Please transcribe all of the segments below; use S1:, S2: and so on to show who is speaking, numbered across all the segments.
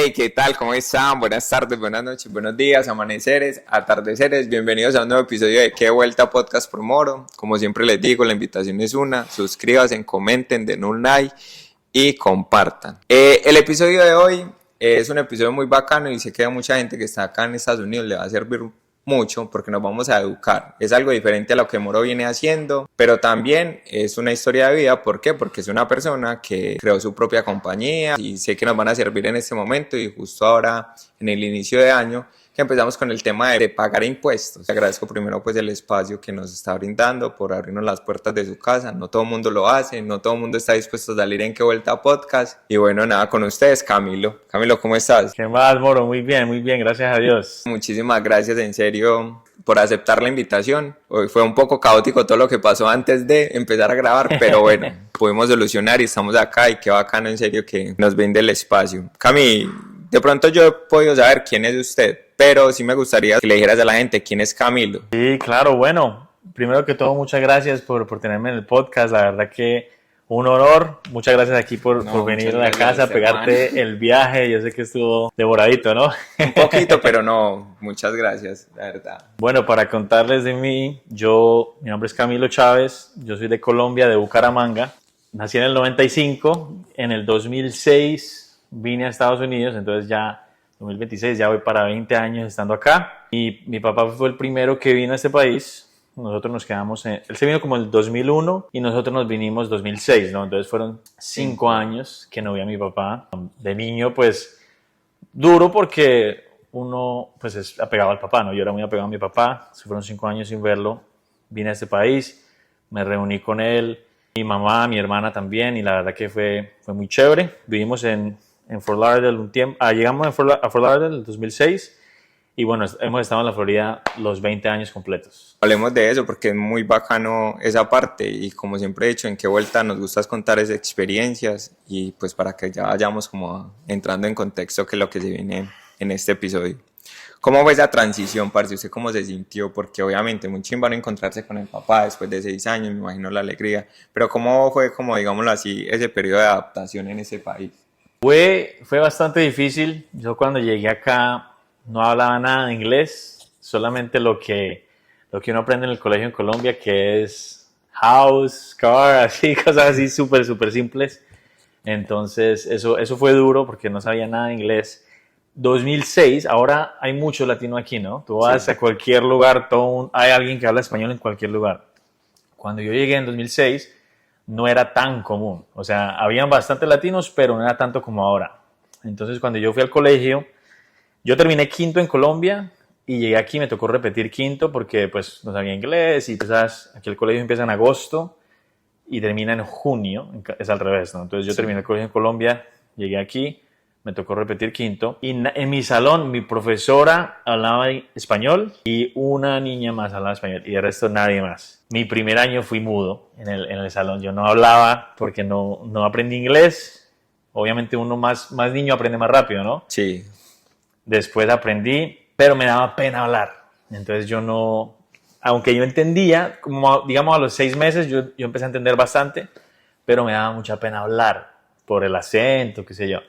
S1: Hey, ¿qué tal? ¿Cómo están? Buenas tardes, buenas noches, buenos días, amaneceres, atardeceres. Bienvenidos a un nuevo episodio de Qué Vuelta Podcast por Moro. Como siempre les digo, la invitación es una. Suscríbanse, comenten, den un like y compartan. El episodio de hoy es un episodio muy bacano y sé que a mucha gente que está acá en Estados Unidos le va a servir mucho porque nos vamos a educar. Es algo diferente a lo que Moro viene haciendo, pero también es una historia de vida. ¿Por qué? Porque es una persona que creó su propia compañía y sé que nos van a servir en este momento y justo ahora en el inicio de año que empezamos con el tema de pagar impuestos. Te agradezco primero pues el espacio que nos está brindando por abrirnos las puertas de su casa. No todo el mundo lo hace, no todo el mundo está dispuesto a salir en Qué Vuelta Podcast. Y bueno, nada, con ustedes, Camilo. Camilo, ¿cómo estás?
S2: ¿Qué más, Moro? Muy bien, gracias a Dios.
S1: Muchísimas gracias, en serio, por aceptar la invitación. Hoy fue un poco caótico todo lo que pasó antes de empezar a grabar, pero bueno, pudimos solucionar y estamos acá y qué bacano, en serio, que nos brinde el espacio. Cami, de pronto yo he podido saber quién es usted, pero sí me gustaría que le dijeras a la gente quién es Camilo.
S2: Sí, claro, bueno, primero que todo, muchas gracias por tenerme en el podcast, la verdad que un honor, muchas gracias aquí por venir a la casa, pegarte el viaje, yo sé que estuvo devoradito, ¿no?
S1: Un poquito, pero no, muchas gracias, la verdad.
S2: Bueno, para contarles de mí, mi nombre es Camilo Chávez, yo soy de Colombia, de Bucaramanga, nací en el 95, en el 2006 vine a Estados Unidos, entonces ya 2026, ya voy para 20 años estando acá. Y mi papá fue el primero que vino a este país. Nosotros nos quedamos, él se vino como en el 2001 y nosotros nos vinimos 2006, ¿no? Entonces fueron 5 años que no vi a mi papá. De niño, pues, duro porque uno, pues, es apegado al papá, ¿no? Yo era muy apegado a mi papá. Fueron 5 años sin verlo. Vine a este país, me reuní con él, mi mamá, mi hermana también, y la verdad que fue muy chévere. Vivimos en Fort Lauderdale un tiempo, llegamos a Fort Lauderdale en el 2006 y bueno, hemos estado en la Florida los 20 años completos.
S1: Hablemos de eso porque es muy bacano esa parte y como siempre he dicho, en Qué Vuelta nos gusta contar esas experiencias y pues para que ya vayamos como entrando en contexto que es lo que se viene en este episodio. ¿Cómo fue esa transición, parce? ¿Usted cómo se sintió? Porque obviamente muy chimba no encontrarse con el papá después de 6 años, me imagino la alegría, pero ¿cómo fue, como digámoslo así, ese periodo de adaptación en ese país?
S2: Fue bastante difícil. Yo cuando llegué acá no hablaba nada de inglés, solamente lo que uno aprende en el colegio en Colombia, que es house, car, así, cosas así súper simples. Entonces eso fue duro porque no sabía nada de inglés. 2006, ahora hay mucho latino aquí, ¿no? Tú vas a cualquier lugar, hay alguien que habla español en cualquier lugar. Cuando yo llegué en 2006, no era tan común. O sea, habían bastantes latinos, pero no era tanto como ahora. Entonces, cuando yo fui al colegio, yo terminé quinto en Colombia y llegué aquí, me tocó repetir quinto porque pues no sabía inglés y tú sabes, aquí el colegio empieza en agosto y termina en junio, es al revés, ¿no? Entonces yo terminé el colegio en Colombia, llegué aquí, me tocó repetir quinto y en mi salón mi profesora hablaba español y una niña más hablaba español y el resto nadie más. Mi primer año fui mudo en el salón, yo no hablaba porque no aprendí inglés. Obviamente uno más niño aprende más rápido, ¿no?
S1: Sí.
S2: Después aprendí, pero me daba pena hablar. Entonces yo no, aunque yo entendía, como digamos a los 6 meses yo empecé a entender bastante, pero me daba mucha pena hablar por el acento, qué sé yo.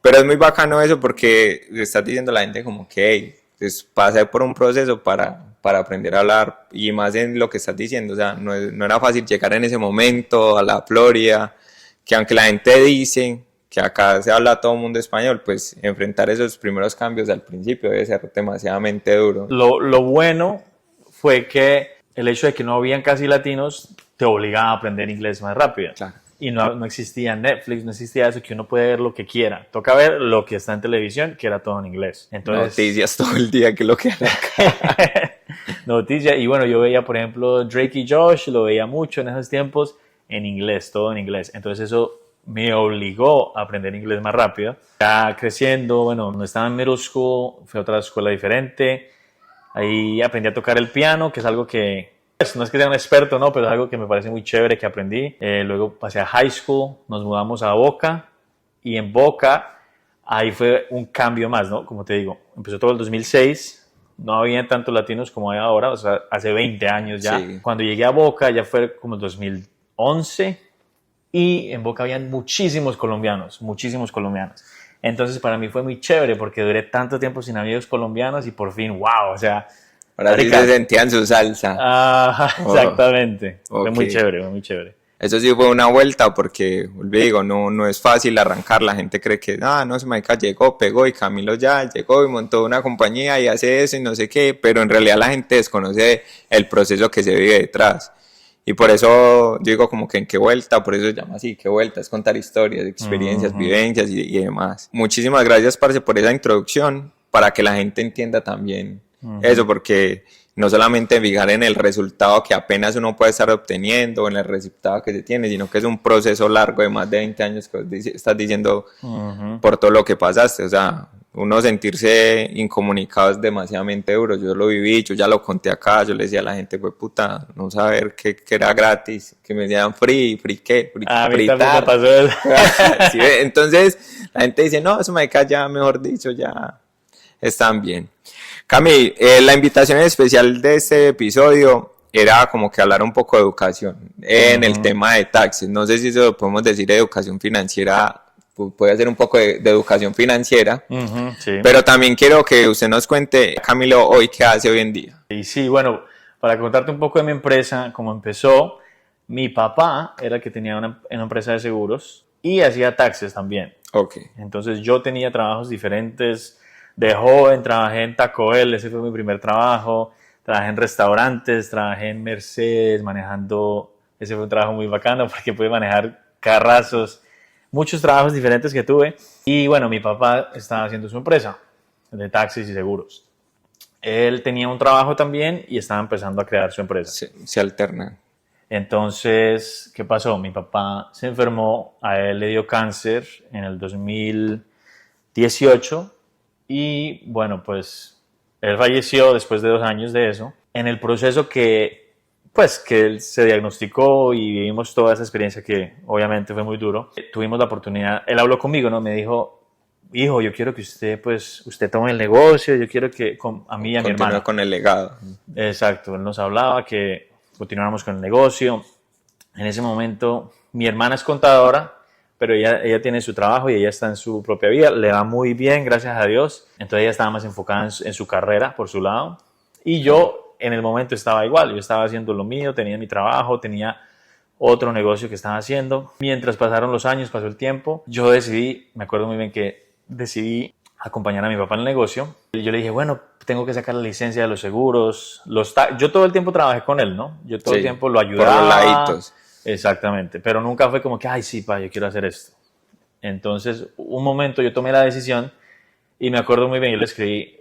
S1: Pero es muy bacano eso porque le estás diciendo a la gente como que hey, pues pasé por un proceso para aprender a hablar y más en lo que estás diciendo, o sea, no era fácil llegar en ese momento a la Florida, que aunque la gente dice que acá se habla todo el mundo español, pues enfrentar esos primeros cambios al principio debe ser demasiadamente duro.
S2: Lo bueno fue que el hecho de que no habían casi latinos te obligaba a aprender inglés más rápido.
S1: Claro.
S2: Y no existía Netflix, no existía eso que uno puede ver lo que quiera. Toca ver lo que está en televisión, que era todo en inglés. Entonces,
S1: noticias todo el día, que es lo que hay acá.
S2: Noticias. Y bueno, yo veía, por ejemplo, Drake y Josh, lo veía mucho en esos tiempos en inglés, todo en inglés. Entonces eso me obligó a aprender inglés más rápido. Ya creciendo, bueno, no estaba en middle school, fui a otra escuela diferente. Ahí aprendí a tocar el piano, que es algo que no es que sea un experto, ¿no? Pero es algo que me parece muy chévere que aprendí. Luego pasé a high school, nos mudamos a Boca y en Boca ahí fue un cambio más, ¿no? Como te digo, empezó todo el 2006, no había tantos latinos como hay ahora, o sea, hace 20 años ya. Sí. Cuando llegué a Boca ya fue como el 2011 y en Boca habían muchísimos colombianos. Entonces para mí fue muy chévere porque duré tanto tiempo sin amigos colombianos y por fin, wow, o sea...
S1: Ahora sí se sentían su salsa.
S2: Exactamente. Fue muy
S1: Ok.
S2: chévere, fue muy chévere.
S1: Eso sí fue una vuelta porque, digo, no es fácil arrancar. La gente cree que, no, ese marica llegó, pegó y Camilo ya llegó y montó una compañía y hace eso y no sé qué, pero en realidad la gente desconoce el proceso que se vive detrás. Y por eso digo como que en qué vuelta, por eso se llama así, qué vuelta, es contar historias, experiencias, vivencias y demás. Muchísimas gracias, parce, por esa introducción, para que la gente entienda también eso, porque no solamente fijar en el resultado que apenas uno puede estar obteniendo o en el resultado que se tiene, sino que es un proceso largo de más de 20 años que estás diciendo por todo lo que pasaste. O sea, uno sentirse incomunicado es demasiadamente duro. Yo lo viví, yo ya lo conté acá, yo le decía a la gente, pues puta, no saber que era gratis, que me decían free qué,
S2: A mí
S1: free
S2: también me
S1: tar.
S2: pasó eso.
S1: Sí, entonces la gente dice, no, eso me cae ya, mejor dicho, ya están bien. Cami, la invitación especial de este episodio era como que hablar un poco de educación en el tema de taxes. No sé si eso podemos decir educación financiera, puede ser un poco de educación financiera,
S2: Sí.
S1: pero también quiero que usted nos cuente, Camilo, hoy qué hace hoy en día.
S2: Y sí, bueno, para contarte un poco de mi empresa, cómo empezó, mi papá era el que tenía una empresa de seguros y hacía taxes también.
S1: Ok.
S2: Entonces yo tenía trabajos diferentes. De joven trabajé en Taco Bell, ese fue mi primer trabajo. Trabajé en restaurantes, trabajé en Mercedes manejando, ese fue un trabajo muy bacano porque pude manejar carrazos, muchos trabajos diferentes que tuve. Y bueno, mi papá estaba haciendo su empresa de taxis y seguros. Él tenía un trabajo también y estaba empezando a crear su empresa.
S1: Se alternan.
S2: Entonces, ¿qué pasó? Mi papá se enfermó, a él le dio cáncer en el 2018 y bueno, pues él falleció después de 2 años de eso. En el proceso que él se diagnosticó y vivimos toda esa experiencia que obviamente fue muy duro, tuvimos la oportunidad, él habló conmigo, ¿no? Me dijo, hijo, yo quiero que usted tome el negocio, yo quiero que a mí y a mi hermana.
S1: Con el legado.
S2: Exacto, él nos hablaba que continuáramos con el negocio. En ese momento, mi hermana es contadora, pero ella tiene su trabajo y ella está en su propia vida, le va muy bien, gracias a Dios. Entonces ella estaba más enfocada en su carrera, por su lado. Y yo en el momento estaba igual, yo estaba haciendo lo mío, tenía mi trabajo, tenía otro negocio que estaba haciendo. Mientras pasaron los años, pasó el tiempo, yo me acuerdo muy bien que decidí acompañar a mi papá en el negocio. Yo le dije, bueno, tengo que sacar la licencia de los seguros. Yo todo el tiempo trabajé con él, ¿no? Yo todo el tiempo lo ayudaba.
S1: Por los laditos.
S2: Exactamente, pero nunca fue como que, ay, sí, pa, yo quiero hacer esto. Entonces, un momento yo tomé la decisión y me acuerdo muy bien, yo le escribí,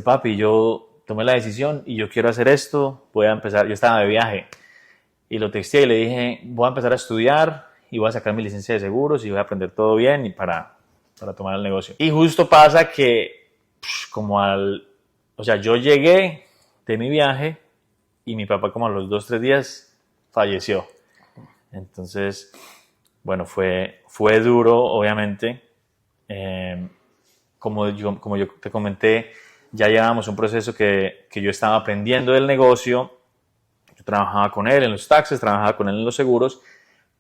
S2: papi, yo tomé la decisión y yo quiero hacer esto, voy a empezar, yo estaba de viaje y lo texté y le dije, voy a empezar a estudiar y voy a sacar mi licencia de seguros y voy a aprender todo bien y para tomar el negocio. Y justo pasa que, o sea, yo llegué de mi viaje y mi papá como a los 2-3 días falleció. Entonces, bueno, fue duro, obviamente. Como yo te comenté, ya llevábamos un proceso que yo estaba aprendiendo del negocio. Yo trabajaba con él en los taxes, trabajaba con él en los seguros.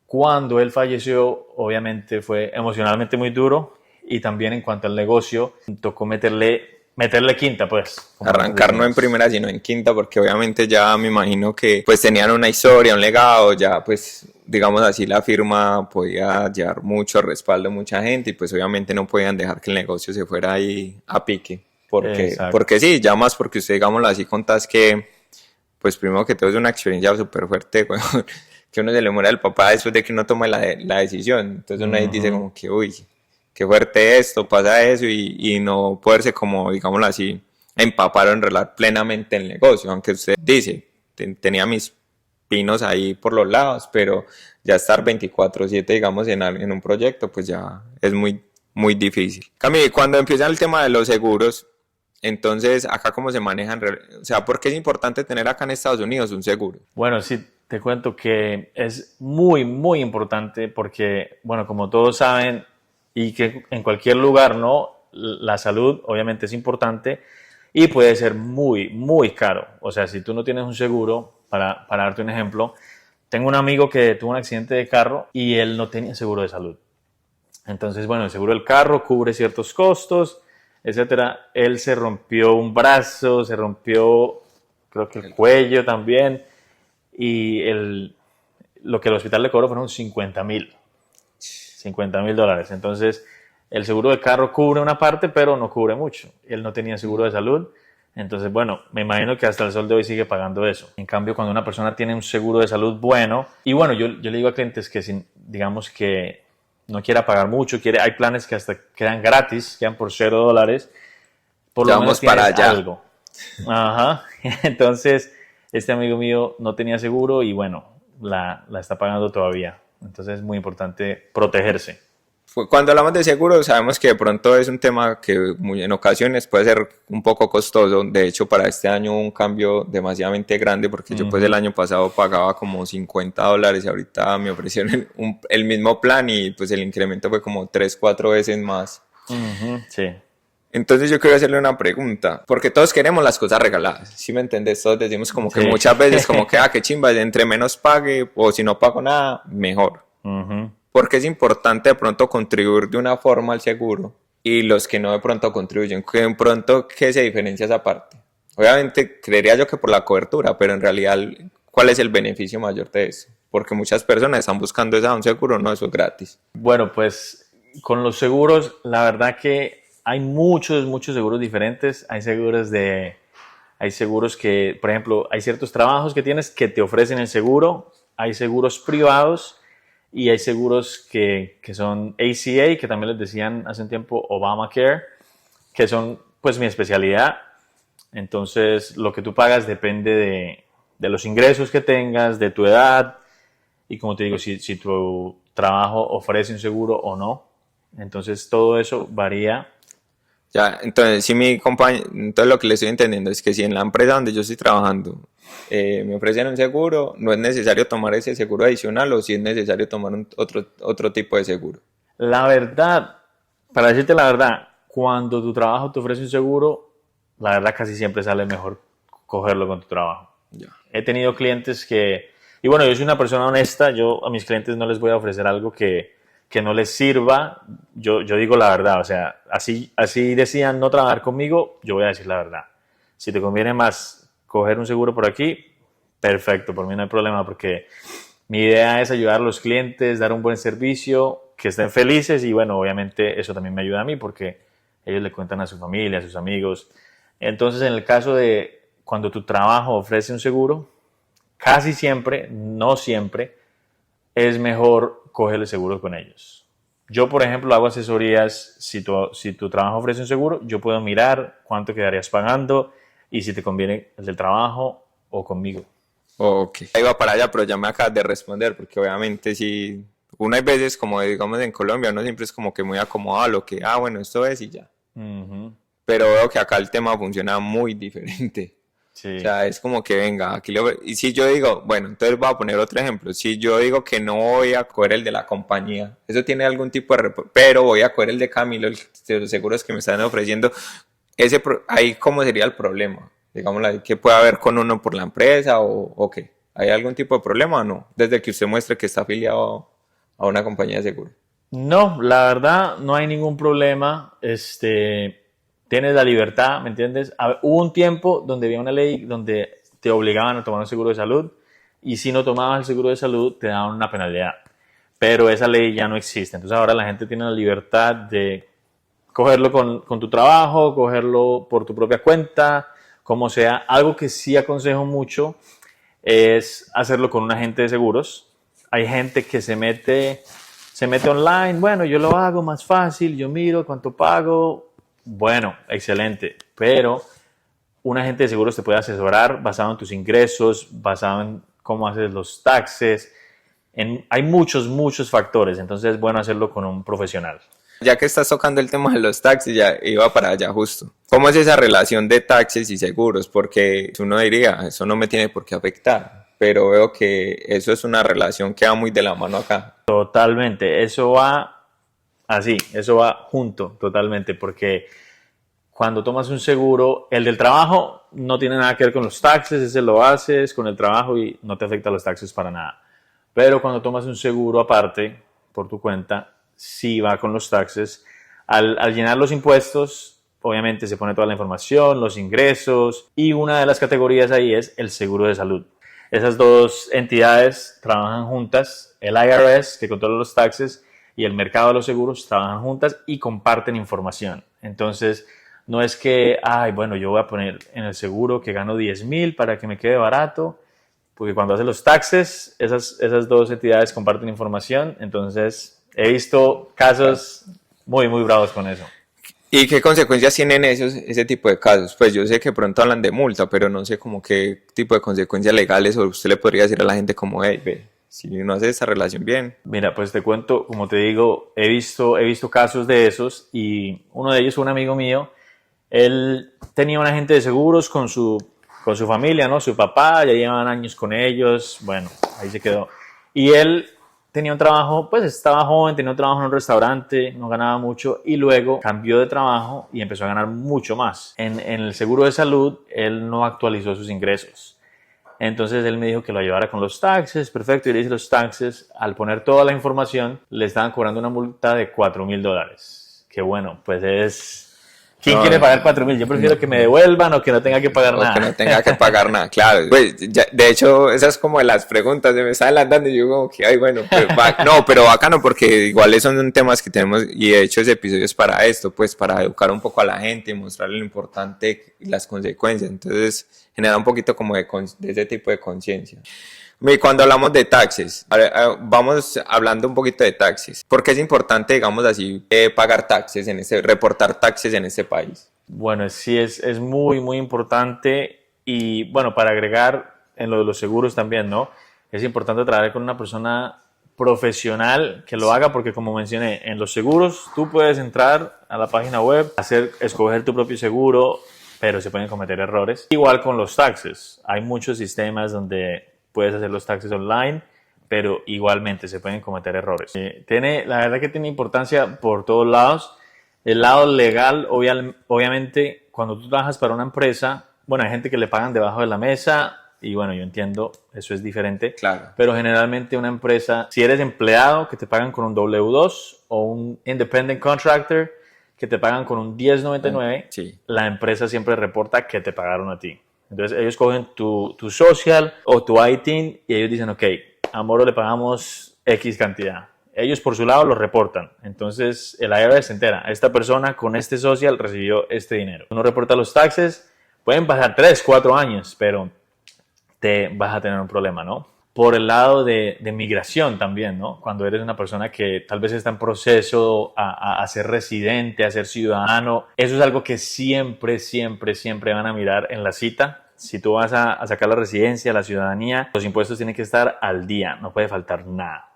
S2: Cuando él falleció, obviamente fue emocionalmente muy duro y también en cuanto al negocio, tocó meterle quinta, pues.
S1: Arrancar no en primera, sino en quinta, porque obviamente ya me imagino que pues tenían una historia, un legado, ya pues digamos así la firma podía llevar mucho respaldo de mucha gente y pues obviamente no podían dejar que el negocio se fuera ahí a pique, porque sí, ya más porque usted digámoslo así contás que pues primero que todo es una experiencia súper fuerte, que uno se le muera el papá después de que uno toma la decisión, entonces uno ahí dice como que uy, qué fuerte esto, pasa eso y no poderse como, digámoslo así, empapar o enrolar plenamente en el negocio, aunque usted dice, tenía mis pinos ahí por los lados, pero ya estar 24/7, digamos, en un proyecto, pues ya es muy, muy difícil. Camille, cuando empieza el tema de los seguros, entonces, ¿acá cómo se manejan? O sea, ¿por qué es importante tener acá en Estados Unidos un seguro?
S2: Bueno, sí, te cuento que es muy, muy importante porque, bueno, como todos saben, y que en cualquier lugar, ¿no? La salud obviamente es importante y puede ser muy, muy caro. O sea, si tú no tienes un seguro, para darte un ejemplo, tengo un amigo que tuvo un accidente de carro y él no tenía seguro de salud. Entonces, bueno, el seguro del carro cubre ciertos costos, etcétera. Él se rompió un brazo, se rompió, creo que el cuello también, y lo que el hospital le cobró fueron $50,000. Entonces, el seguro de carro cubre una parte, pero no cubre mucho. Él no tenía seguro de salud. Entonces, bueno, me imagino que hasta el sol de hoy sigue pagando eso. En cambio, cuando una persona tiene un seguro de salud bueno, y bueno, yo le digo a clientes que digamos que no quiera pagar mucho, hay planes que hasta quedan gratis, quedan por $0, por lo menos
S1: para
S2: tienes
S1: allá.
S2: algo. Ajá. Entonces, este amigo mío no tenía seguro y bueno, la está pagando todavía. Entonces es muy importante protegerse.
S1: Cuando hablamos de seguro, sabemos que de pronto es un tema que en ocasiones puede ser un poco costoso. De hecho, para este año hubo un cambio demasiadamente grande porque yo pues el año pasado pagaba como $50 y ahorita me ofrecieron el mismo plan y pues el incremento fue como 3-4 veces más.
S2: Sí.
S1: Entonces yo quiero hacerle una pregunta, porque todos queremos las cosas regaladas, ¿sí me entendés? Todos decimos como que muchas veces como que, qué chimba, entre menos pague o si no pago nada, mejor. Porque es importante de pronto contribuir de una forma al seguro y los que no de pronto contribuyen, que de pronto, ¿qué se diferencia esa parte? Obviamente creería yo que por la cobertura, pero en realidad, ¿cuál es el beneficio mayor de eso? Porque muchas personas están buscando un seguro, no, eso es gratis.
S2: Bueno, pues con los seguros, la verdad que hay muchos seguros diferentes. Hay seguros que, por ejemplo, hay ciertos trabajos que tienes que te ofrecen el seguro. Hay seguros privados y hay seguros que son ACA, que también les decían hace un tiempo Obamacare, que son pues mi especialidad. Entonces, lo que tú pagas depende de los ingresos que tengas, de tu edad y como te digo, si tu trabajo ofrece un seguro o no. Entonces, todo eso varía.
S1: Ya, entonces, si mi compañero, entonces lo que le estoy entendiendo es que si en la empresa donde yo estoy trabajando me ofrecen un seguro, no es necesario tomar ese seguro adicional o si es necesario tomar otro tipo de seguro.
S2: La verdad, para decirte la verdad, cuando tu trabajo te ofrece un seguro, la verdad casi siempre sale mejor cogerlo con tu trabajo.
S1: Ya.
S2: He tenido clientes y bueno, yo soy una persona honesta, yo a mis clientes no les voy a ofrecer algo que no les sirva, yo digo la verdad, o sea, así decían no trabajar conmigo, yo voy a decir la verdad. Si te conviene más coger un seguro por aquí, perfecto, por mí no hay problema, porque mi idea es ayudar a los clientes, dar un buen servicio, que estén felices y bueno, obviamente eso también me ayuda a mí porque ellos le cuentan a su familia, a sus amigos. Entonces, en el caso de cuando tu trabajo ofrece un seguro, casi siempre, no siempre, es mejor coger el seguro con ellos. Yo, por ejemplo, hago asesorías. Si tu trabajo ofrece un seguro, yo puedo mirar cuánto quedarías pagando y si te conviene el del trabajo o conmigo.
S1: Ok. Ahí va para allá, pero ya me acabas de responder, porque obviamente si uno hay veces, como digamos en Colombia, uno siempre es como que muy acomodado a lo que, bueno, esto es y ya. Pero veo que acá el tema funciona muy diferente. Sí. O sea, es como que venga, aquí y si yo digo, bueno, entonces voy a poner otro ejemplo. Si yo digo que no voy a coger el de la compañía, eso tiene algún tipo de pero voy a coger el de Camilo, de los seguros que me están ofreciendo, ahí cómo sería el problema. Digámoslo, ¿qué puede haber con uno por la empresa o qué? ¿Hay algún tipo de problema o no? Desde que usted muestre que está afiliado a una compañía de seguro.
S2: No, la verdad no hay ningún problema. Tienes la libertad, ¿me entiendes? Hubo un tiempo donde había una ley donde te obligaban a tomar un seguro de salud y si no tomabas el seguro de salud te daban una penalidad. Pero esa ley ya no existe. Entonces ahora la gente tiene la libertad de cogerlo con tu trabajo, cogerlo por tu propia cuenta, como sea. Algo que sí aconsejo mucho es hacerlo con un agente de seguros. Hay gente que se mete online. Bueno, yo lo hago más fácil, yo miro cuánto pago. Bueno, excelente, pero un agente de seguros te puede asesorar basado en tus ingresos, basado en cómo haces los taxes. Hay muchos factores, entonces es bueno hacerlo con un profesional.
S1: Ya que estás tocando el tema de los taxis, ya iba para allá justo. ¿Cómo es esa relación de taxis y seguros? Porque uno diría, eso no me tiene por qué afectar, pero veo que eso es una relación que va muy de la mano acá.
S2: Totalmente, eso va así, eso va junto totalmente, porque cuando tomas un seguro, el del trabajo no tiene nada que ver con los taxes, ese lo haces con el trabajo y no te afecta los taxes para nada. pero cuando tomas un seguro aparte por tu cuenta, sí va con los taxes. Al llenar los impuestos, obviamente se pone toda la información, los ingresos, y una de las categorías ahí es el seguro de salud. Esas dos entidades trabajan juntas, el IRS, que controla los taxes, y el mercado de los seguros trabajan juntas y comparten información. Entonces, no es que, bueno, yo voy a poner en el seguro que gano 10,000 para que me quede barato, porque cuando hacen los taxes, esas dos entidades comparten información. Entonces, he visto casos muy, muy bravos con eso.
S1: ¿Y qué consecuencias tienen ese tipo de casos? Pues yo sé que pronto hablan de multa, pero no sé como qué tipo de consecuencias legales o usted le podría decir a la gente como, hey, ve, si no hace esta relación bien.
S2: Mira, pues te cuento, como te digo, he visto casos de esos, y uno de ellos fue un amigo mío. Él tenía un agente de seguros con su familia, ¿no? Su papá, ya llevaban años con ellos, bueno, ahí se quedó. Y él tenía un trabajo, pues estaba joven, tenía un trabajo en un restaurante, no ganaba mucho, y luego cambió de trabajo y empezó a ganar mucho más. En el seguro de salud, él no actualizó sus ingresos. Entonces él me dijo que lo ayudara con los taxes, perfecto, y le hice los taxes. Al poner toda la información, le estaban cobrando una multa de $4,000. Que bueno, pues es... ¿Quién quiere pagar 4,000? Yo prefiero que me devuelvan o que no tenga que pagar nada.
S1: Que no tenga que pagar nada, claro. Pues, de hecho, esas es como de las preguntas, se me está adelantando y yo como que, ay, bueno, pues, no, pero bacano porque igual son temas que tenemos, y de hecho ese episodio es para esto, pues para educar un poco a la gente y mostrarle lo importante y las consecuencias. Entonces, genera un poquito como de ese tipo de conciencia. Cuando hablamos de taxes, vamos hablando un poquito de taxes. ¿Por qué es importante, digamos así, pagar taxes reportar taxes en este país?
S2: Bueno, sí, es muy, muy importante. Y bueno, para agregar en lo de los seguros también, ¿no? Es importante trabajar con una persona profesional que lo haga, porque como mencioné, en los seguros tú puedes entrar a la página web, escoger tu propio seguro, pero se pueden cometer errores. Igual con los taxes. Hay muchos sistemas donde puedes hacer los taxes online, pero igualmente se pueden cometer errores. La verdad que tiene importancia por todos lados. El lado legal, obviamente, cuando tú trabajas para una empresa, bueno, hay gente que le pagan debajo de la mesa, y bueno, yo entiendo, eso es diferente.
S1: Claro.
S2: Pero generalmente una empresa, si eres empleado, que te pagan con un W2, o un independent contractor, que te pagan con un 1099,
S1: sí,
S2: la empresa siempre reporta que te pagaron a ti. Entonces ellos cogen tu social o tu ITIN y ellos dicen, ok, a Moro le pagamos X cantidad. Ellos por su lado lo reportan. Entonces el IRS se entera, esta persona con este social recibió este dinero. Uno reporta los taxes, pueden pasar 3, 4 años, pero te vas a tener un problema, ¿no? Por el lado de migración también, ¿no? Cuando eres una persona que tal vez está en proceso a ser residente, a ser ciudadano, eso es algo que siempre, siempre, siempre van a mirar en la cita. Si tú vas a sacar la residencia, la ciudadanía, los impuestos tienen que estar al día, no puede faltar nada.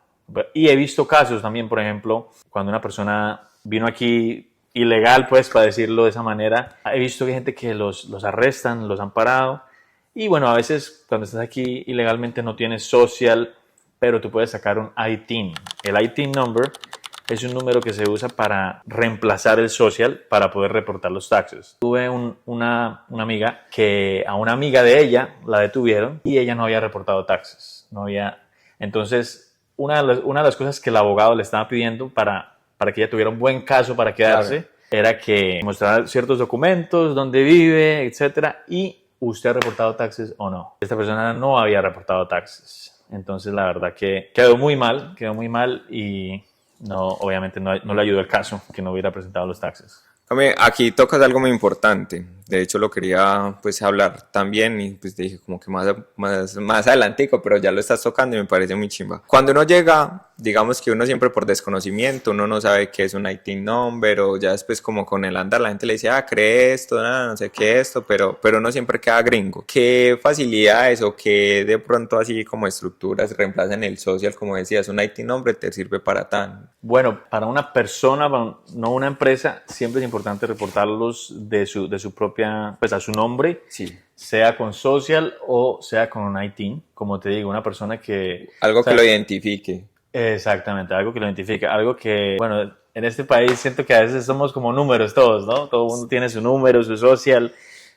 S2: Y he visto casos también, por ejemplo, cuando una persona vino aquí ilegal, pues, para decirlo de esa manera, he visto que hay gente que los arrestan, los han parado. Y bueno, a veces cuando estás aquí ilegalmente no tienes social, pero tú puedes sacar un ITIN. El ITIN number es un número que se usa para reemplazar el social para poder reportar los taxes. Tuve una amiga que a una amiga de ella la detuvieron y ella no había reportado taxes. Entonces, una de las cosas que el abogado le estaba pidiendo para que ella tuviera un buen caso para quedarse, claro, era que mostrara ciertos documentos, dónde vive, etcétera, y ¿usted ha reportado taxes o no? Esta persona no había reportado taxes. Entonces, la verdad que quedó muy mal y no, obviamente no le ayudó el caso que no hubiera presentado los taxes.
S1: Aquí tocas algo muy importante. De hecho, lo quería pues hablar también y pues te dije como que más adelantico, pero ya lo estás tocando y me parece muy chimba. Cuando uno llega, digamos que uno siempre por desconocimiento, uno no sabe qué es un ITIN number, o ya después como con el andar la gente le dice, cree esto, no sé qué esto, pero uno siempre queda gringo. ¿Qué facilidades o qué de pronto así como estructuras reemplazan el social? Como decías, un ITIN number te sirve para tan.
S2: Bueno, para una persona, no una empresa, siempre es importante reportarlos de su propia, pues a su nombre,
S1: sí,
S2: sea con social o sea con un ITIN, como te digo, una persona que...
S1: Algo que lo identifique.
S2: Exactamente, algo que lo identifique, algo que, bueno, en este país siento que a veces somos como números todos, ¿no? Todo el mundo tiene su número, su social.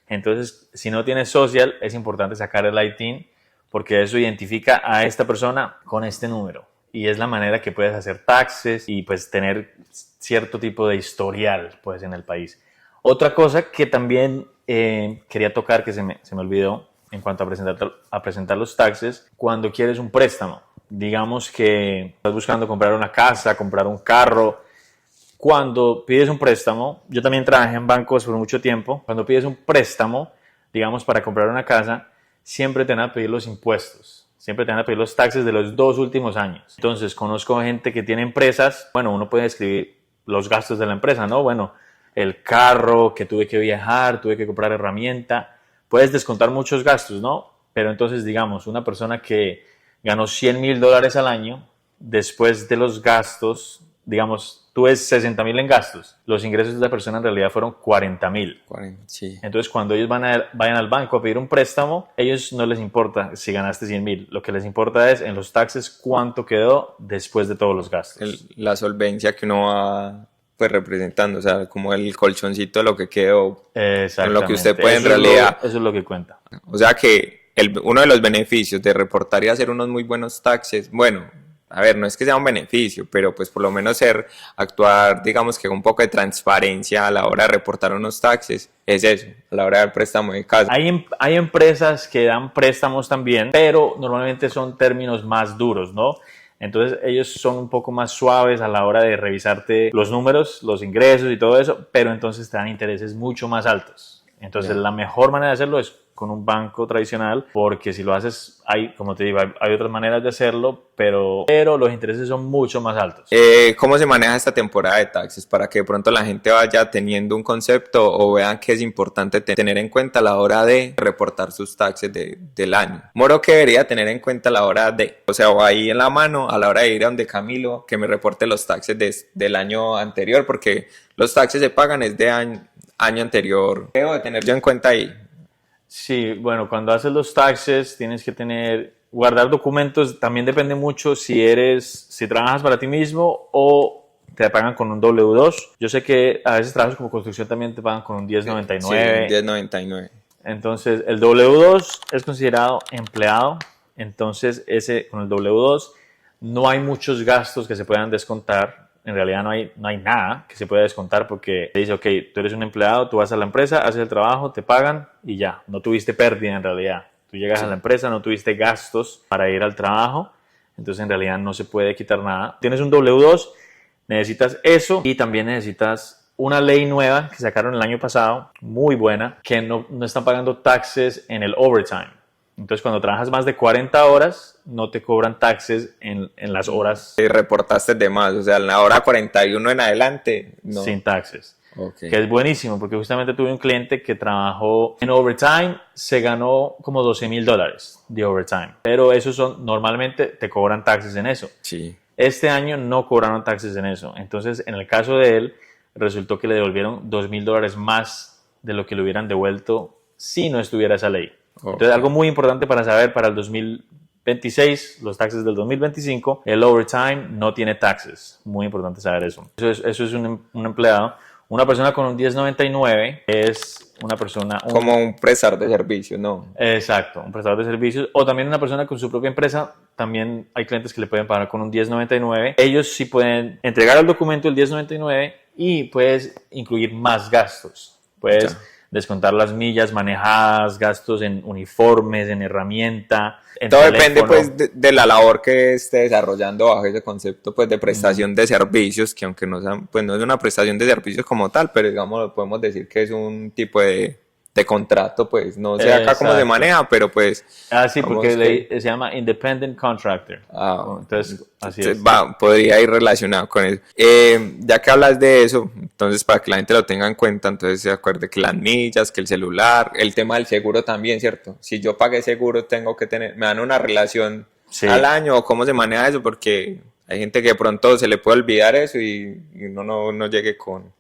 S2: Entonces, si no tienes social, es importante sacar el ITIN, porque eso identifica a esta persona con este número. Y es la manera que puedes hacer taxes y pues tener cierto tipo de historial pues en el país. Otra cosa que también quería tocar, que se me olvidó en cuanto a presentar los taxes, cuando quieres un préstamo. Digamos que estás buscando comprar una casa, comprar un carro. Cuando pides un préstamo, yo también trabajé en bancos por mucho tiempo, cuando pides un préstamo, digamos para comprar una casa, siempre te van a pedir los impuestos, siempre te van a pedir los taxes de los 2 últimos años. Entonces, conozco gente que tiene empresas, bueno, uno puede escribir los gastos de la empresa, ¿no? Bueno, el carro, que tuve que viajar, tuve que comprar herramienta, puedes descontar muchos gastos, ¿no? Pero entonces, digamos, una persona que ganó $100,000 al año, después de los gastos, digamos, tú ves 60,000 en gastos, los ingresos de esa persona en realidad fueron 40,000.
S1: Sí.
S2: Entonces, cuando ellos vayan al banco a pedir un préstamo, ellos no les importa si ganaste 100,000. Lo que les importa es en los taxes cuánto quedó después de todos los gastos.
S1: La solvencia que uno va pues representando, o sea, como el colchoncito de lo que quedó, con lo que usted puede en realidad.
S2: Eso es lo que cuenta.
S1: O sea que uno de los beneficios de reportar y hacer unos muy buenos taxes, bueno, a ver, no es que sea un beneficio, pero pues por lo menos actuar, digamos que con un poco de transparencia a la hora de reportar unos taxes, es eso, a la hora del préstamo de casa.
S2: Hay empresas que dan préstamos también, pero normalmente son términos más duros, ¿no? Entonces ellos son un poco más suaves a la hora de revisarte los números, los ingresos y todo eso, pero entonces te dan intereses mucho más altos. Entonces la mejor manera de hacerlo es con un banco tradicional, porque si lo haces, como te digo, hay otras maneras de hacerlo, pero los intereses son mucho más altos.
S1: ¿Cómo se maneja esta temporada de taxes para que de pronto la gente vaya teniendo un concepto o vean que es importante tener en cuenta a la hora de reportar sus taxes del año? Moro, ¿qué debería tener en cuenta a la hora o sea, o ahí en la mano a la hora de ir a donde Camilo que me reporte los taxes del año anterior, porque los taxes se pagan es de año anterior? ¿Qué debo de tener yo en cuenta ahí?
S2: Sí, bueno, cuando haces los taxes tienes que guardar documentos. También depende mucho si trabajas para ti mismo o te pagan con un W2. Yo sé que a veces trabajos como construcción también te pagan con un 1099.
S1: Sí, 1099.
S2: Entonces, el W2 es considerado empleado. Entonces, con el W2 no hay muchos gastos que se puedan descontar. En realidad no hay nada que se pueda descontar porque te dice, ok, tú eres un empleado, tú vas a la empresa, haces el trabajo, te pagan y ya, no tuviste pérdida en realidad. Tú llegas a la empresa, no tuviste gastos para ir al trabajo, entonces en realidad no se puede quitar nada. Tienes un W2, necesitas eso y también necesitas una ley nueva que sacaron el año pasado, muy buena, que no están pagando taxes en el overtime. Entonces, cuando trabajas más de 40 horas, no te cobran taxes en las horas.
S1: Y reportaste de más, o sea, en la hora 41 en adelante, no.
S2: Sin taxes.
S1: Okay.
S2: Que es buenísimo, porque justamente tuve un cliente que trabajó en overtime, se ganó como $12,000 de overtime. Pero normalmente te cobran taxes en eso.
S1: Sí.
S2: Este año no cobraron taxes en eso. Entonces, en el caso de él, resultó que le devolvieron $2,000 más de lo que le hubieran devuelto si no estuviera esa ley. Okay. Entonces, algo muy importante para saber para el 2026, los taxes del 2025, el overtime no tiene taxes. Muy importante saber eso. Eso es un empleado. Una persona con un 1099 es una persona...
S1: Como un prestador de servicios, ¿no?
S2: Exacto, un prestador de servicios. O también una persona con su propia empresa. También hay clientes que le pueden pagar con un 1099. Ellos sí pueden entregar el documento el 1099 y puedes incluir más gastos. Puedes descontar las millas manejadas, gastos en uniformes, en herramienta, en
S1: todo
S2: teléfono.
S1: Depende pues de la labor que esté desarrollando bajo ese concepto pues de prestación de servicios, que aunque no es una prestación de servicios como tal, pero digamos podemos decir que es un tipo de contrato, pues no sé acá cómo se maneja, pero pues...
S2: sí, porque se llama Independent Contractor. Entonces, así es.
S1: Podría ir relacionado con eso. Ya que hablas de eso, entonces para que la gente lo tenga en cuenta, entonces se acuerde que las millas, que el celular, el tema del seguro también, ¿cierto? Si yo pagué seguro, me dan una relación al año, o cómo se maneja eso, porque hay gente que de pronto se le puede olvidar eso y uno no llegue con...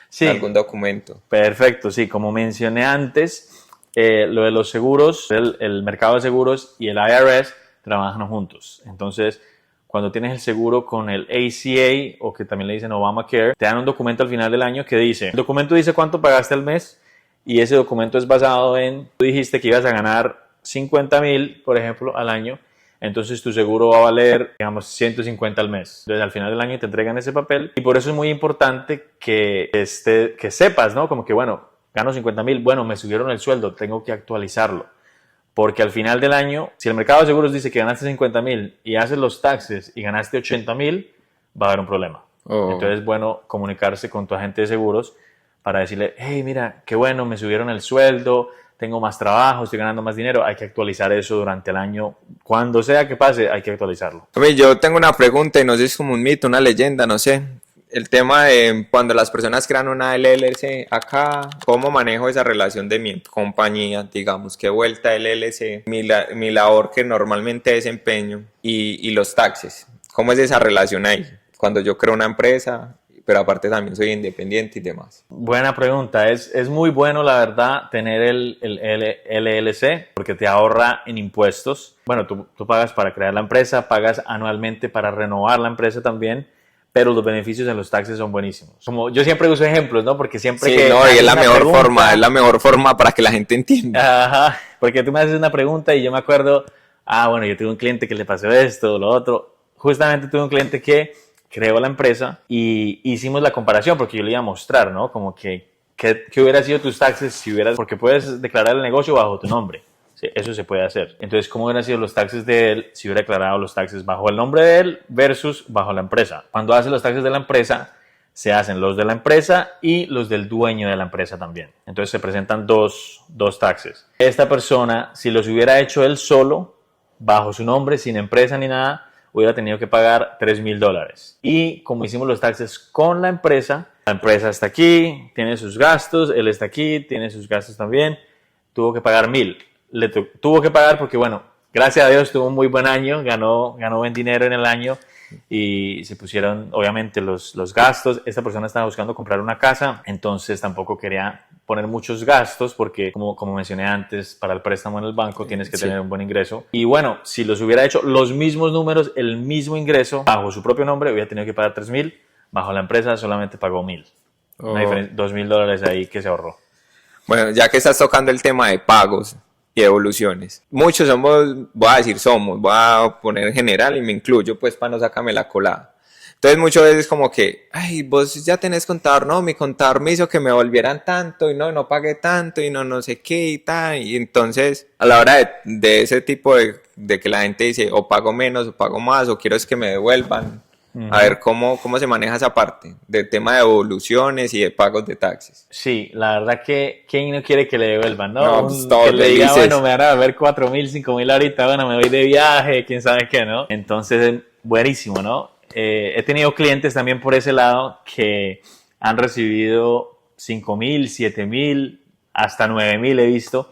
S2: Sí,
S1: algún documento.
S2: Perfecto, sí, como mencioné antes, lo de los seguros, el mercado de seguros y el IRS trabajan juntos. Entonces, cuando tienes el seguro con el ACA, o que también le dicen Obamacare, te dan un documento al final del año que dice, el documento dice cuánto pagaste al mes y ese documento es basado en, tú dijiste que ibas a ganar 50,000, por ejemplo, al año, entonces tu seguro va a valer, digamos, 150 al mes. Entonces al final del año te entregan ese papel y por eso es muy importante que sepas, ¿no? Como que, bueno, gano 50,000, bueno, me subieron el sueldo, tengo que actualizarlo. Porque al final del año, si el mercado de seguros dice que ganaste 50,000 y haces los taxes y ganaste 80,000, va a haber un problema. Entonces es bueno comunicarse con tu agente de seguros para decirle, hey, mira, qué bueno, me subieron el sueldo, tengo más trabajo, estoy ganando más dinero, hay que actualizar eso durante el año. Cuando sea que pase, hay que actualizarlo.
S1: Yo tengo una pregunta y no sé si es como un mito, una leyenda, no sé. El tema de cuando las personas crean una LLC acá, ¿cómo manejo esa relación de mi compañía? Digamos, ¿qué vuelta LLC? Mi labor que normalmente desempeño y los taxes. ¿Cómo es esa relación ahí? Cuando yo creo una empresa, pero aparte también soy independiente y demás.
S2: Buena pregunta. Es muy bueno, la verdad, tener el LLC porque te ahorra en impuestos. Bueno, tú pagas para crear la empresa, pagas anualmente para renovar la empresa también, pero los beneficios en los taxes son buenísimos. Como yo siempre uso ejemplos, ¿no? Porque siempre
S1: sí,
S2: que
S1: no, y es la mejor forma para que la gente entienda.
S2: Ajá, porque tú me haces una pregunta y yo me acuerdo, bueno, yo tuve un cliente que le pasó esto, lo otro. Justamente tuve un cliente que creó la empresa y hicimos la comparación porque yo le iba a mostrar, ¿no? Como que hubiera sido tus taxes si hubieras, porque puedes declarar el negocio bajo tu nombre. Sí, eso se puede hacer. Entonces, ¿cómo hubieran sido los taxes de él si hubiera declarado los taxes bajo el nombre de él versus bajo la empresa? Cuando hace los taxes de la empresa, se hacen los de la empresa y los del dueño de la empresa también. Entonces, se presentan dos taxes. Esta persona, si los hubiera hecho él solo, bajo su nombre, sin empresa ni nada, hubiera tenido que pagar $3,000. Y como hicimos los taxes con la empresa está aquí, tiene sus gastos, él está aquí, tiene sus gastos también, tuvo que pagar $1,000. Tuvo que pagar porque, bueno, gracias a Dios tuvo un muy buen año, ganó buen dinero en el año y se pusieron, obviamente, los gastos. Esta persona estaba buscando comprar una casa, entonces tampoco quería poner muchos gastos porque, como mencioné antes, para el préstamo en el banco tienes que tener un buen ingreso. Y bueno, si los hubiera hecho los mismos números, el mismo ingreso, bajo su propio nombre, hubiera tenido que pagar $3,000. Bajo la empresa solamente pagó $1,000. Una diferencia, $2,000 ahí que se ahorró.
S1: Bueno, ya que estás tocando el tema de pagos y evoluciones, muchos voy a poner en general y me incluyo pues para no sacarme la colada. Entonces muchas veces como que, ay, vos ya tenés contador, no, mi contador me hizo que me volvieran tanto y no pagué tanto y no sé qué y tal. Y entonces a la hora de ese tipo de que la gente dice o pago menos o pago más o quiero es que me devuelvan. A ver cómo se maneja esa parte del tema de evoluciones y de pagos de taxes.
S2: Sí, la verdad que ¿quién no quiere que le devuelvan? No,
S1: pues
S2: que le diga, bueno, me van a devolver 4,000, 5,000 ahorita, bueno, me voy de viaje, quién sabe qué, ¿no? Entonces, buenísimo, ¿no? He tenido clientes también por ese lado que han recibido 5,000, 7,000, hasta 9,000 he visto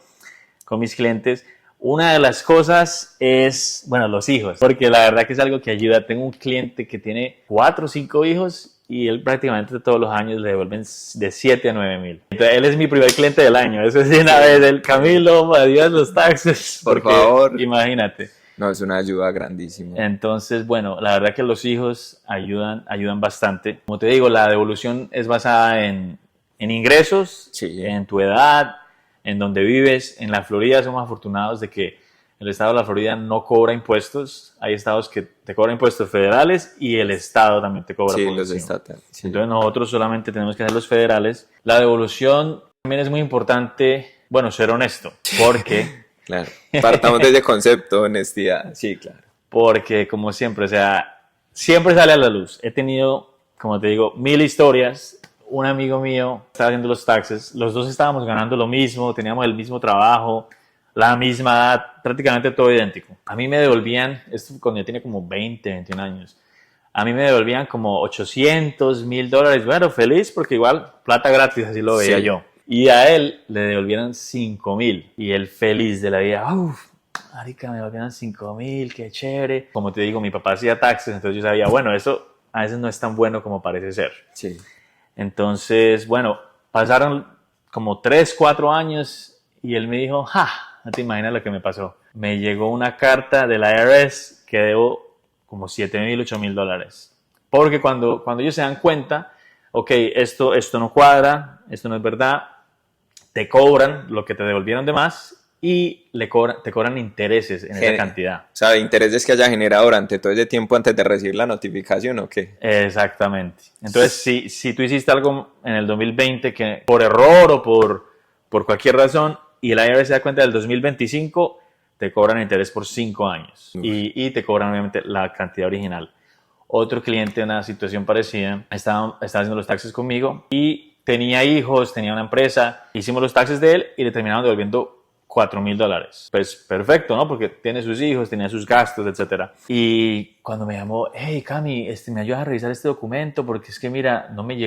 S2: con mis clientes. Una de las cosas es, bueno, los hijos, porque la verdad que es algo que ayuda. Tengo un cliente que tiene 4 o 5 hijos y él prácticamente todos los años le devuelven de 7 a 9,000. Entonces, él es mi primer cliente del año. Eso es una vez, el Camilo, adiós los taxes.
S1: Por favor.
S2: Imagínate.
S1: No, es una ayuda grandísima.
S2: Entonces, bueno, la verdad que los hijos ayudan bastante. Como te digo, la devolución es basada en ingresos,
S1: sí,
S2: en tu edad, en donde vives. En la Florida somos afortunados de que el estado de la Florida no cobra impuestos. Hay estados que te cobran impuestos federales y el estado también te cobra.
S1: Sí, los estatales. Sí.
S2: Entonces nosotros solamente tenemos que hacer los federales. La devolución también es muy importante, bueno, ser honesto, porque...
S1: Claro, partamos de ese concepto, honestidad. Sí, claro.
S2: Porque como siempre, o sea, siempre sale a la luz. He tenido, como te digo, 1,000 historias. Un amigo mío estaba haciendo los taxes, los dos estábamos ganando lo mismo, teníamos el mismo trabajo, la misma edad, prácticamente todo idéntico. A mí me devolvían, esto cuando yo tenía como 20, 21 años, a mí me devolvían como 800, $1,000. Bueno, feliz porque igual plata gratis, así lo veía yo. Y a él le devolvieron 5,000 y él feliz de la vida, uff, marica, me devolvieron 5,000, qué chévere. Como te digo, mi papá hacía taxes, entonces yo sabía, bueno, eso a veces no es tan bueno como parece ser.
S1: Sí.
S2: Entonces, bueno, pasaron como 3, 4 años y él me dijo, no te imaginas lo que me pasó. Me llegó una carta de la IRS que debo como $7,000, $8,000. Porque cuando ellos se dan cuenta, ok, esto no cuadra, esto no es verdad, te cobran lo que te devolvieron de más y te cobran intereses en esa cantidad.
S1: O sea, intereses que haya generado durante todo ese tiempo antes de recibir la notificación, ¿o qué?
S2: Exactamente. Entonces, si tú hiciste algo en el 2020 que por error o por cualquier razón y el IRS se da cuenta del 2025, te cobran interés por 5 años y te cobran obviamente la cantidad original. Otro cliente en una situación parecida estaba haciendo los taxes conmigo y tenía hijos, tenía una empresa, hicimos los taxes de él y le terminaron devolviendo $4,000. Pues perfecto, ¿no? Porque tiene sus hijos, tenía sus gastos, etc. Y cuando me llamó, hey, Cami, ¿me ayudas a revisar este documento? Porque es que, mira, no me ha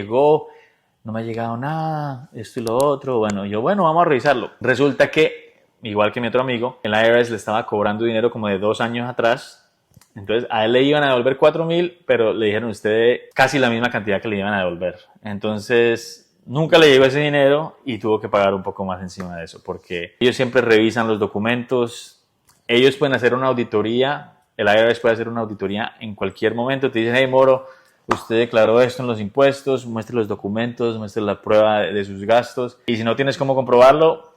S2: llegado nada, esto y lo otro. Bueno, vamos a revisarlo. Resulta que, igual que mi otro amigo, el IRS le estaba cobrando dinero como de 2 años atrás. Entonces, a él le iban a devolver $4,000, pero le dijeron a usted casi la misma cantidad que le iban a devolver. Entonces, nunca le llegó ese dinero y tuvo que pagar un poco más encima de eso, porque ellos siempre revisan los documentos, ellos pueden hacer una auditoría, el IRS puede hacer una auditoría en cualquier momento, te dicen, hey Moro, usted declaró esto en los impuestos, muestre los documentos, muestre la prueba de sus gastos, y si no tienes cómo comprobarlo,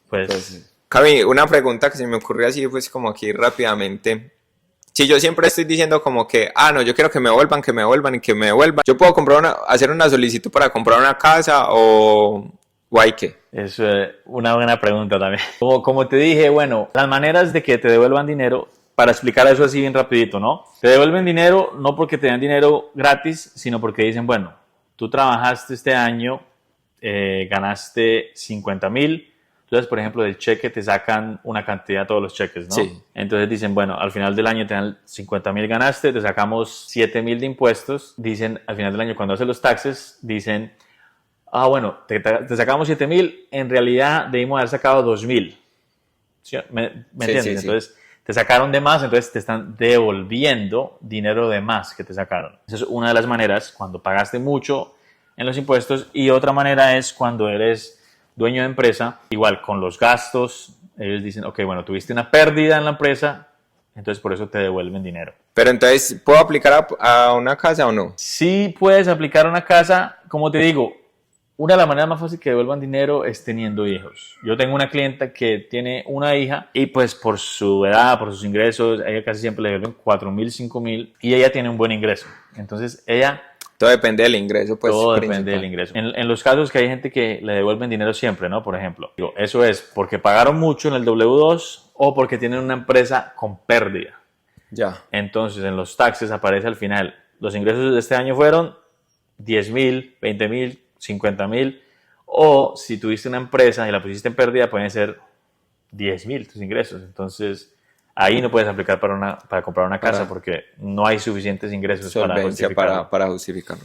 S2: pues...
S1: Cami, una pregunta que se me ocurrió así, pues como aquí rápidamente. Si yo siempre estoy diciendo como que, no, yo quiero que me devuelvan, ¿yo puedo hacer una solicitud para comprar una casa o hay qué?
S2: Eso es una buena pregunta también. Como te dije, bueno, las maneras de que te devuelvan dinero, para explicar eso así bien rapidito, ¿no? Te devuelven dinero no porque te dan dinero gratis, sino porque dicen, bueno, tú trabajaste este año, ganaste 50,000. Entonces, por ejemplo, del cheque te sacan una cantidad todos los cheques, ¿no? Sí. Entonces dicen, bueno, al final del año te dan 50,000 ganaste, te sacamos 7,000 de impuestos. Dicen, al final del año, cuando hacen los taxes, dicen, bueno, te sacamos 7,000, en realidad debimos haber sacado 2,000. ¿Sí? ¿Me entiendes? Sí. Entonces, te sacaron de más, entonces te están devolviendo dinero de más que te sacaron. Esa es una de las maneras, cuando pagaste mucho en los impuestos, y otra manera es cuando eres dueño de empresa, igual con los gastos, ellos dicen, ok, bueno, tuviste una pérdida en la empresa, entonces por eso te devuelven dinero.
S1: Pero entonces, ¿puedo aplicar a una casa o no?
S2: Sí puedes aplicar a una casa, como te digo, una de las maneras más fáciles que devuelvan dinero es teniendo hijos. Yo tengo una clienta que tiene una hija y pues por su edad, por sus ingresos, a ella casi siempre le devuelven 4,000, 5,000 y ella tiene un buen ingreso. Entonces ella...
S1: Todo depende del ingreso, pues.
S2: Todo depende del ingreso. En los casos que hay gente que le devuelven dinero siempre, ¿no? Por ejemplo, eso es porque pagaron mucho en el W2 o porque tienen una empresa con pérdida.
S1: Ya.
S2: Entonces, en los taxes aparece al final, los ingresos de este año fueron 10,000, 20,000, 50,000, o si tuviste una empresa y la pusiste en pérdida, pueden ser 10,000 tus ingresos. Entonces, ahí no puedes aplicar para comprar una casa porque no hay suficientes ingresos
S1: para justificarlo.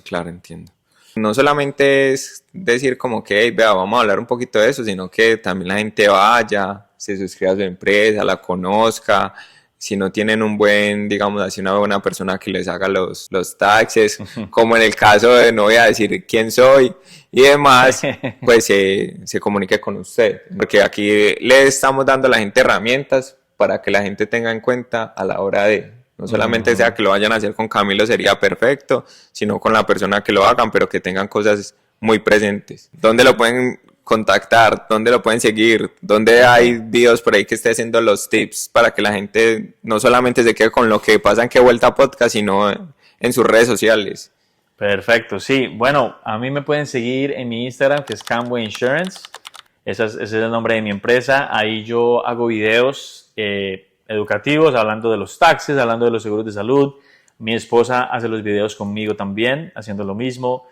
S1: Claro, entiendo. No solamente es decir como que, hey, vea, vamos a hablar un poquito de eso, sino que también la gente vaya, se suscriba a su empresa, la conozca. Si no tienen un buen, digamos así, una buena persona que les haga los taxes, como en el caso de, no voy a decir quién soy y demás, pues se comunique con usted. Porque aquí le estamos dando a la gente herramientas para que la gente tenga en cuenta a la hora de, no solamente sea que lo vayan a hacer con Camilo sería perfecto, sino con la persona que lo hagan, pero que tengan cosas muy presentes. ¿Dónde lo pueden contactar? ¿Dónde lo pueden seguir? ¿Dónde hay videos por ahí que esté haciendo los tips para que la gente no solamente se quede con lo que pasa en Qué Vuelta Podcast, sino en sus redes sociales?
S2: Perfecto, sí. Bueno, a mí me pueden seguir en mi Instagram, que es Camway Insurance. Ese es el nombre de mi empresa. Ahí yo hago videos educativos, hablando de los taxes, hablando de los seguros de salud. Mi esposa hace los videos conmigo también, haciendo lo mismo,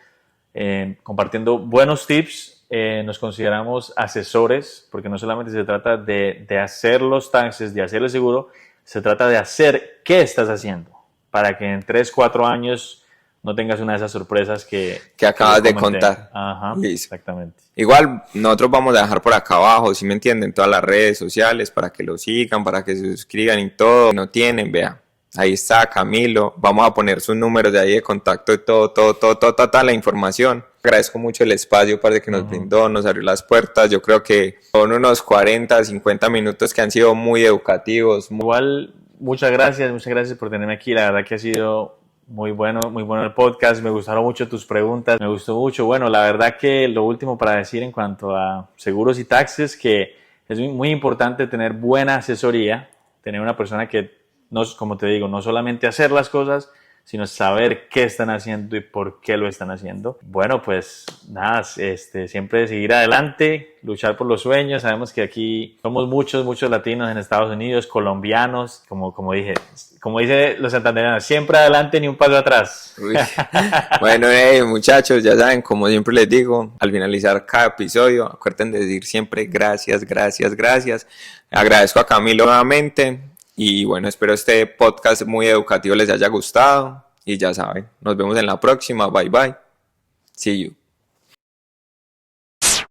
S2: compartiendo buenos tips. Nos consideramos asesores, porque no solamente se trata de hacer los taxes, de hacer el seguro, se trata de hacer qué estás haciendo, para que en 3, 4 años no tengas una de esas sorpresas que
S1: acabas de contar.
S2: Ajá, exactamente.
S1: Igual nosotros vamos a dejar por acá abajo, si me entienden, todas las redes sociales para que lo sigan, para que se suscriban y todo. Si no tienen, vea, ahí está Camilo. Vamos a poner sus números de ahí de contacto y toda la información. Agradezco mucho el espacio para que nos brindó, nos abrió las puertas. Yo creo que son unos 40, 50 minutos que han sido muy educativos.
S2: Igual, muchas gracias por tenerme aquí. La verdad que ha sido muy bueno el podcast. Me gustaron mucho tus preguntas. Me gustó mucho. Bueno, la verdad que lo último para decir en cuanto a seguros y taxes, que Es muy importante tener buena asesoría, tener una persona que, no, como te digo, no solamente hacer las cosas, sino saber qué están haciendo y por qué lo están haciendo. Bueno, pues nada, siempre seguir adelante, luchar por los sueños. Sabemos que aquí somos muchos latinos en Estados Unidos, colombianos, como dice los santandereanos, siempre adelante ni un paso atrás.
S1: Uy. Bueno, muchachos, ya saben, como siempre les digo, al finalizar cada episodio, acuerden de decir siempre gracias. Agradezco a Camilo nuevamente. Y bueno, espero este podcast muy educativo les haya gustado. Y ya saben, nos vemos en la próxima. Bye bye. See you.